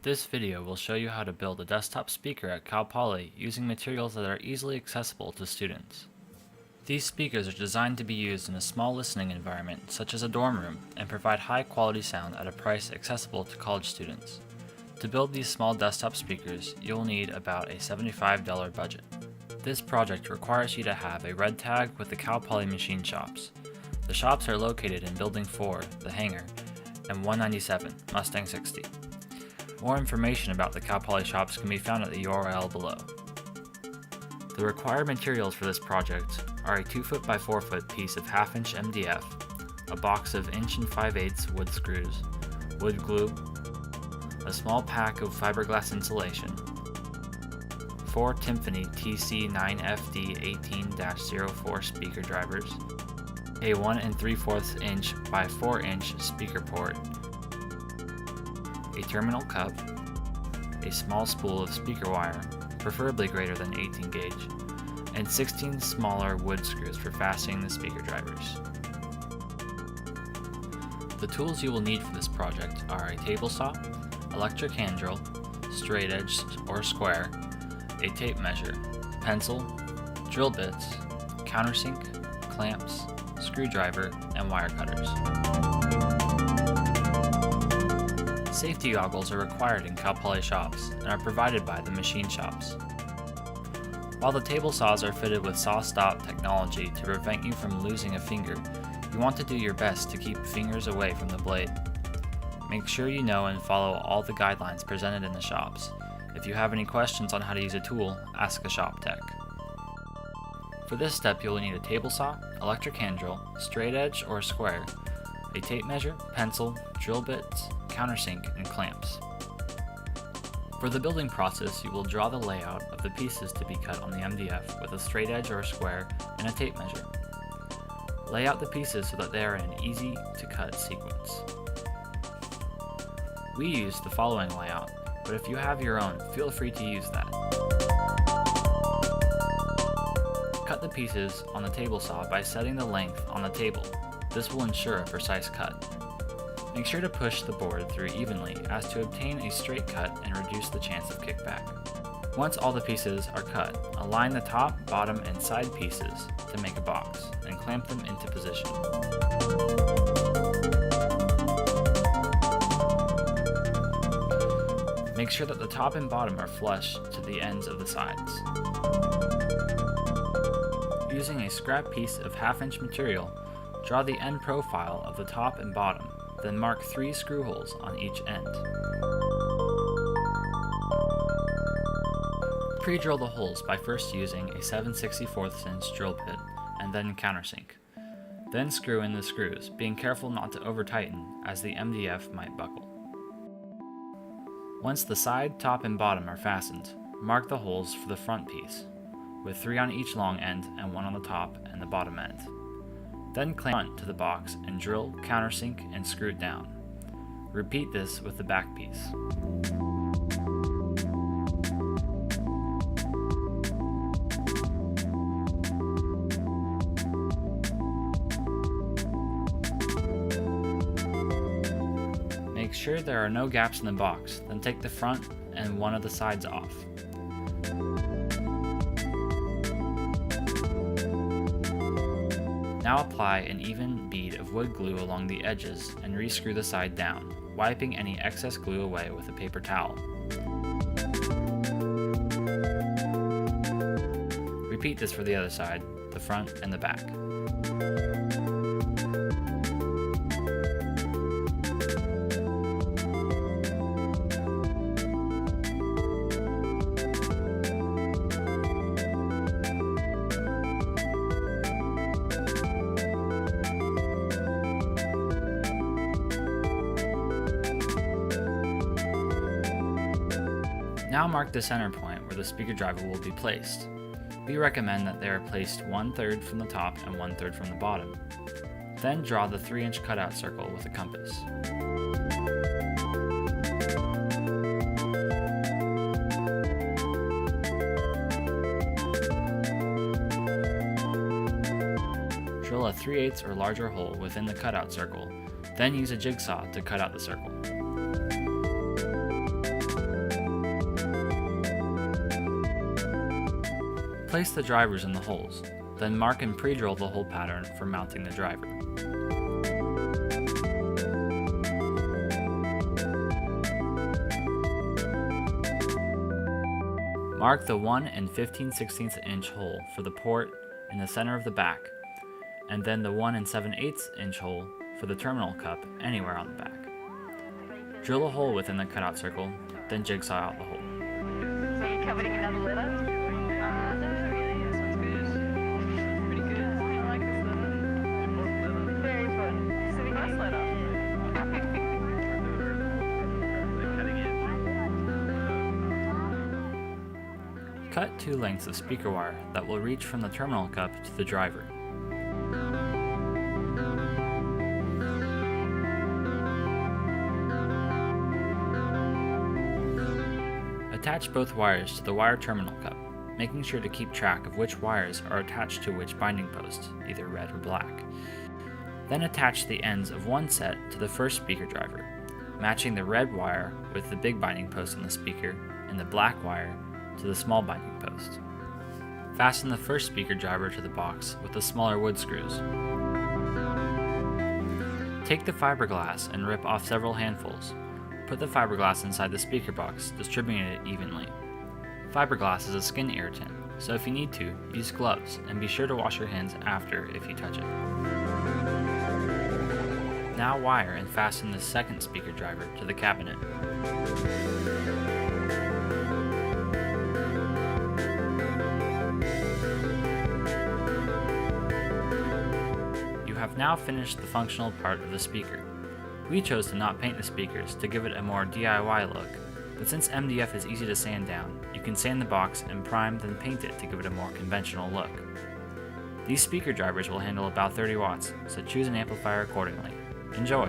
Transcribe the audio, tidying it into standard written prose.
This video will show you how to build a desktop speaker at Cal Poly using materials that are easily accessible to students. These speakers are designed to be used in a small listening environment such as a dorm room and provide high quality sound at a price accessible to college students. To build these small desktop speakers, you'll need about a $75 budget. This project requires you to have a red tag with the Cal Poly machine shops. The shops are located in Building 4, the hangar, and 197, Mustang 60. More information about the Cal Poly shops can be found at the URL below. The required materials for this project are a 2-foot by 4-foot piece of 1/2-inch MDF, a box of 1 5/8" wood screws, wood glue, a small pack of fiberglass insulation, 4 Timpani TC9FD18-04 speaker drivers, a 1 3/4 inch by 4 inch speaker port, a terminal cup, a small spool of speaker wire, preferably greater than 18 gauge, and 16 smaller wood screws for fastening the speaker drivers. The tools you will need for this project are a table saw, electric hand drill, straight edge or square, a tape measure, pencil, drill bits, countersink, clamps, screwdriver, and wire cutters. Safety goggles are required in Cal Poly shops and are provided by the machine shops. While the table saws are fitted with saw stop technology to prevent you from losing a finger, you want to do your best to keep fingers away from the blade. Make sure you know and follow all the guidelines presented in the shops. If you have any questions on how to use a tool, ask a shop tech. For this step, you'll need a table saw, electric hand drill, straight edge or square, a tape measure, pencil, drill bits, countersink, and clamps. For the building process, you will draw the layout of the pieces to be cut on the MDF with a straight edge or square and a tape measure. Lay out the pieces so that they are in an easy to cut sequence. We use the following layout, but if you have your own, feel free to use that. Cut the pieces on the table saw by setting the length on the table. This will ensure a precise cut. Make sure to push the board through evenly as to obtain a straight cut and reduce the chance of kickback. Once all the pieces are cut, align the top, bottom, and side pieces to make a box, and clamp them into position. Make sure that the top and bottom are flush to the ends of the sides. Using a scrap piece of 1/2-inch material, draw the end profile of the top and bottom, then mark 3 screw holes on each end. Pre-drill the holes by first using a 7/64 inch drill bit and then countersink. Then screw in the screws, being careful not to over-tighten as the MDF might buckle. Once the side, top, and bottom are fastened, mark the holes for the front piece, with 3 on each long end and 1 on the top and the bottom end. Then clamp to the box and drill, countersink, and screw it down. Repeat this with the back piece. Make sure there are no gaps in the box, then take the front and one of the sides off. Now apply an even bead of wood glue along the edges and re-screw the side down, wiping any excess glue away with a paper towel. Repeat this for the other side, the front and the back. Now mark the center point where the speaker driver will be placed. We recommend that they are placed 1/3 from the top and 1/3 from the bottom. Then draw the 3-inch cutout circle with a compass. Drill a 3/8 or larger hole within the cutout circle, then use a jigsaw to cut out the circle. Place the drivers in the holes, then mark and pre-drill the hole pattern for mounting the driver. Mark the 1 15/16 inch hole for the port in the center of the back, and then the 1 7/8 inch hole for the terminal cup anywhere on the back. Drill a hole within the cutout circle, then jigsaw out the hole. So you covering another letter? No, really. This one's good. Pretty good. I like this letter. Very fun. It's a nice letter. Cut 2 lengths of speaker wire that will reach from the terminal cup to the driver. Attach both wires to the wire terminal cup, making sure to keep track of which wires are attached to which binding post, either red or black. Then attach the ends of one set to the first speaker driver, matching the red wire with the big binding post on the speaker and the black wire to the small binding post. Fasten the first speaker driver to the box with the smaller wood screws. Take the fiberglass and rip off several handfuls. Put the fiberglass inside the speaker box, distributing it evenly. Fiberglass is a skin irritant, so if you need to, use gloves and be sure to wash your hands after if you touch it. Now wire and fasten the second speaker driver to the cabinet. You have now finished the functional part of the speaker. We chose to not paint the speakers to give it a more DIY look, but since MDF is easy to sand down, you can sand the box and prime then paint it to give it a more conventional look. These speaker drivers will handle about 30 watts, so choose an amplifier accordingly. Enjoy!